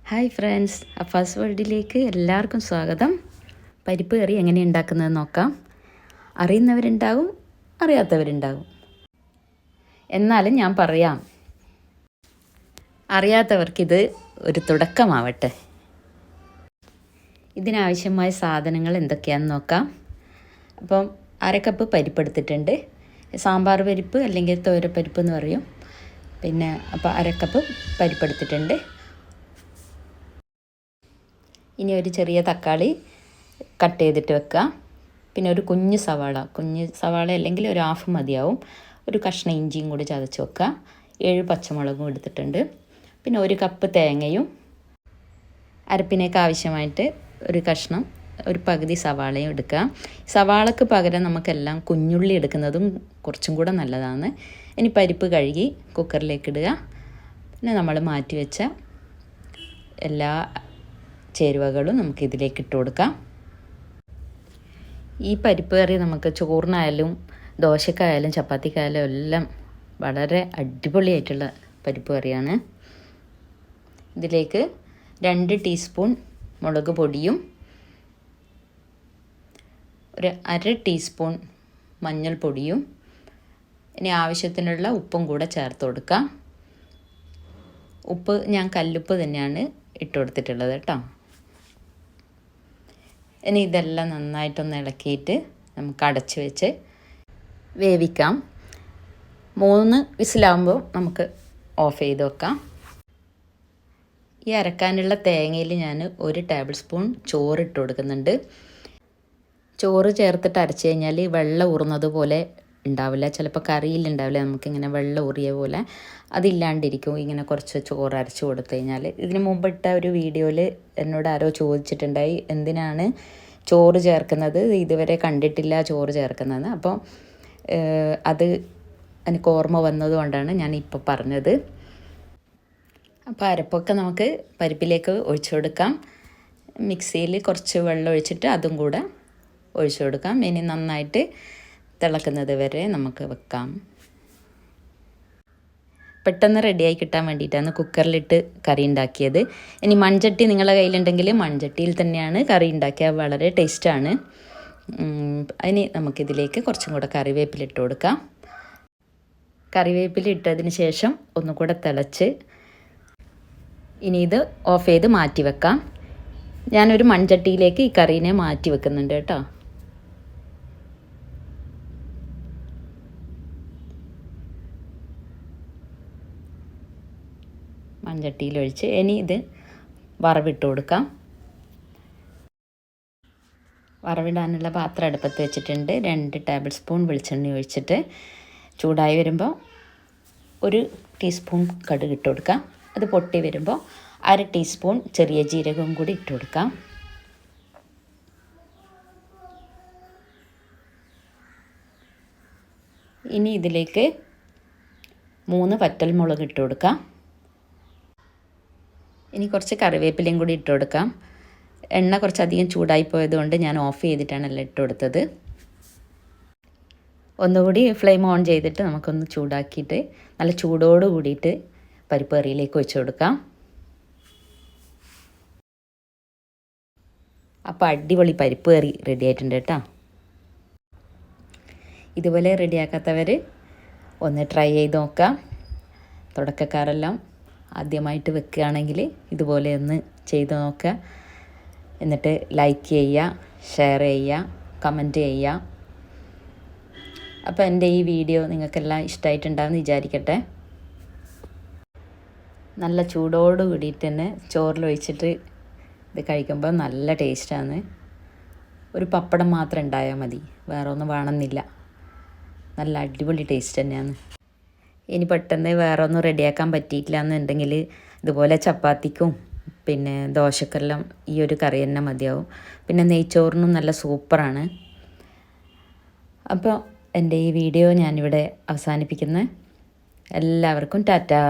Hi friends, Afaz വേൾഡിലേക്ക് എല്ലാവർക്കും സ്വാഗതം. പരിപ്പ് കറി എങ്ങനെ ഉണ്ടാക്കുന്നത് നോക്കാം. അറിയുന്നവരുണ്ടാവും, അറിയാത്തവരുണ്ടാവും. എന്നാലും ഞാൻ പറയാം, അറിയാത്തവർക്കിത് ഒരു തുടക്കമാവട്ടെ. ഇതിനാവശ്യമായ സാധനങ്ങൾ എന്തൊക്കെയാണെന്ന് നോക്കാം. അപ്പം 1/2 കപ്പ് പരിപ്പ് എടുത്തിട്ടുണ്ട്. സാമ്പാർ പരിപ്പ് അല്ലെങ്കിൽ തോരപ്പരിപ്പ് എന്ന് പറയും. പിന്നെ അപ്പോൾ 1/2 കപ്പ് പരിപ്പ് എടുത്തിട്ടുണ്ട്. ഇനി ഒരു ചെറിയ തക്കാളി കട്ട് ചെയ്തിട്ട് വെക്കുക. പിന്നെ ഒരു കുഞ്ഞ് സവാള അല്ലെങ്കിൽ ഒരു ഹാഫ് മതിയാവും. ഒരു കഷ്ണം ഇഞ്ചിയും കൂടി ചതച്ച് വെക്കുക. 7 പച്ചമുളകും എടുത്തിട്ടുണ്ട്. പിന്നെ 1 കപ്പ് തേങ്ങയും അരപ്പിനേക്ക് ആവശ്യമായിട്ട് ഒരു പകുതി സവാളയും എടുക്കുക. സവാളക്ക് പകരം നമുക്കെല്ലാം കുഞ്ഞുള്ളി എടുക്കുന്നതും കുറച്ചും കൂടെ നല്ലതാണ്. ഇനി പരിപ്പ് കഴുകി കുക്കറിലേക്ക് ഇടുക. പിന്നെ നമ്മൾ മാറ്റി വെച്ച എല്ലാ ചേരുവകളും നമുക്ക് ഇതിലേക്ക് ഇട്ട് കൊടുക്കാം. ഈ പരിപ്പ് കറി നമുക്ക് ചോറിനായാലും ദോശക്കായാലും ചപ്പാത്തിക്കായാലും എല്ലാം വളരെ അടിപൊളിയായിട്ടുള്ള പരിപ്പ് കറിയാണ്. ഇതിലേക്ക് 2 ടീസ്പൂൺ മുളക് പൊടിയും ഒരു 1/2 ടീസ്പൂൺ മഞ്ഞൾപ്പൊടിയും ഇനി ആവശ്യത്തിനുള്ള ഉപ്പും കൂടെ ചേർത്ത് കൊടുക്കാം. ഉപ്പ് ഞാൻ കല്ലുപ്പ് തന്നെയാണ് ഇട്ട് കൊടുത്തിട്ടുള്ളത് കേട്ടോ. ഇനി ഇതെല്ലാം നന്നായിട്ടൊന്ന് ഇളക്കിയിട്ട് നമുക്ക് അടച്ച് വെച്ച് വേവിക്കാം. 3 വിസിലാകുമ്പോൾ നമുക്ക് ഓഫ് ചെയ്ത് വെക്കാം. ഈ അരക്കാനുള്ള തേങ്ങയിൽ ഞാൻ 1 ടേബിൾ സ്പൂൺ ചോറ് ഇട്ട് കൊടുക്കുന്നുണ്ട്. ചോറ് ചേർത്തിട്ട് അരച്ച് കഴിഞ്ഞാൽ വെള്ളം ഊറുന്നത് പോലെ ഉണ്ടാവില്ല. ചിലപ്പോൾ കറിയിലുണ്ടാവില്ല, നമുക്കിങ്ങനെ വെള്ളം ഊറിയ പോലെ അതില്ലാണ്ടിരിക്കും ഇങ്ങനെ കുറച്ച് ചോറ് അരച്ച് കൊടുത്തു കഴിഞ്ഞാൽ. ഇതിന് മുമ്പിട്ട ഒരു വീഡിയോയിൽ എന്നോട് ആരോ ചോദിച്ചിട്ടുണ്ടായി എന്തിനാണ് ചോറ് ചേർക്കുന്നത്, ഇതുവരെ കണ്ടിട്ടില്ല ചോറ് ചേർക്കുന്നതെന്ന്. അപ്പോൾ അത് എനിക്ക് ഓർമ്മ വന്നതുകൊണ്ടാണ് ഞാൻ ഇപ്പോൾ പറഞ്ഞത്. അപ്പോൾ അരപ്പൊക്കെ നമുക്ക് പരിപ്പിലേക്ക് ഒഴിച്ചു കൊടുക്കാം. മിക്സിയിൽ കുറച്ച് വെള്ളം ഒഴിച്ചിട്ട് അതും കൂടെ ഒഴിച്ചു കൊടുക്കാം. ഇനി നന്നായിട്ട് തിളക്കുന്നത് വരെ നമുക്ക് വെക്കാം. പെട്ടെന്ന് റെഡിയായി കിട്ടാൻ വേണ്ടിയിട്ടാണ് കുക്കറിലിട്ട് കറി ഉണ്ടാക്കിയത്. ഇനി മൺചട്ടി നിങ്ങളുടെ കയ്യിലുണ്ടെങ്കിൽ മൺചട്ടിയിൽ തന്നെയാണ് കറി ഉണ്ടാക്കിയാൽ വളരെ ടേസ്റ്റാണ്. ഇനി നമുക്കിതിലേക്ക് കുറച്ചും കൂടെ കറിവേപ്പില ഇട്ട് കൊടുക്കാം. കറിവേപ്പില ഇട്ടതിന് ശേഷം ഒന്നുകൂടെ തിളച്ച് ഇനി ഇത് ഓഫ് ചെയ്ത് മാറ്റി വെക്കാം. ഞാനൊരു മൺചട്ടിയിലേക്ക് ഈ കറീനെ മാറ്റി വെക്കുന്നുണ്ട് കേട്ടോ. മൺചട്ടിയിലൊഴിച്ച് ഇനി ഇത് വറവിട്ട് കൊടുക്കാം. വറവിടാനുള്ള പാത്രം അടുപ്പത്ത് വെച്ചിട്ടുണ്ട്. 2 ടേബിൾ സ്പൂൺ വെളിച്ചെണ്ണ ഒഴിച്ചിട്ട് ചൂടായി വരുമ്പോൾ 1 ടീസ്പൂൺ കടുക് ഇട്ട് കൊടുക്കാം. അത് പൊട്ടി വരുമ്പോൾ 1/2 ടീസ്പൂൺ ചെറിയ ജീരകവും കൂടി ഇട്ട് കൊടുക്കാം. ഇനി ഇതിലേക്ക് 3 വറ്റൽമുളക് ഇട്ട് കൊടുക്കാം. ഇനി കുറച്ച് കറിവേപ്പിലയും കൂടി ഇട്ട് കൊടുക്കാം. എണ്ണ കുറച്ചധികം ചൂടായി പോയതുകൊണ്ട് ഞാൻ ഓഫ് ചെയ്തിട്ടാണ് എല്ലാം ഇട്ട് കൊടുത്തത്. ഒന്നുകൂടി ഫ്ലെയിം ഓൺ ചെയ്തിട്ട് നമുക്കൊന്ന് ചൂടാക്കിയിട്ട് നല്ല ചൂടോട് കൂടിയിട്ട് പരിപ്പ് കറിയിലേക്ക് ഒഴിച്ചു കൊടുക്കാം. അപ്പോൾ അടിപൊളി പരിപ്പ് കറി റെഡി ആയിട്ടുണ്ട് കേട്ടോ. ഇതുപോലെ റെഡിയാക്കാത്തവർ ഒന്ന് ട്രൈ ചെയ്ത് നോക്കാം. തുടക്കക്കാരെല്ലാം ആദ്യമായിട്ട് വെക്കുകയാണെങ്കിൽ ഇതുപോലെ ഒന്ന് ചെയ്ത് നോക്കുക. എന്നിട്ട് ലൈക്ക് ചെയ്യുക, ഷെയർ ചെയ്യുക, കമൻറ്റ് ചെയ്യുക. അപ്പോൾ എൻ്റെ ഈ വീഡിയോ നിങ്ങൾക്കെല്ലാം ഇഷ്ടമായിട്ടുണ്ടാകുമെന്ന് വിചാരിക്കട്ടെ. നല്ല ചൂടോട് കൂടിയിട്ട് തന്നെ ചോറിലൊഴിച്ചിട്ട് ഇത് കഴിക്കുമ്പോൾ നല്ല ടേസ്റ്റാണ്. ഒരു പപ്പടം മാത്രം ഉണ്ടായാൽ മതി, വേറെ ഒന്നും വേണമെന്നില്ല. നല്ല അടിപൊളി ടേസ്റ്റ് തന്നെയാണ്. ഇനി പെട്ടെന്ന് വേറെ ഒന്നും റെഡിയാക്കാൻ പറ്റിയിട്ടില്ല എന്നുണ്ടെങ്കിൽ ഇതുപോലെ ചപ്പാത്തിക്കും പിന്നെ ദോശക്കെല്ലാം ഈ ഒരു കറി തന്നെ മതിയാവും. പിന്നെ നെയ്ച്ചോറിനും നല്ല സൂപ്പറാണ്. അപ്പോൾ എൻ്റെ ഈ വീഡിയോ ഞാനിവിടെ അവസാനിപ്പിക്കുന്നു. എല്ലാവർക്കും ടാറ്റാ.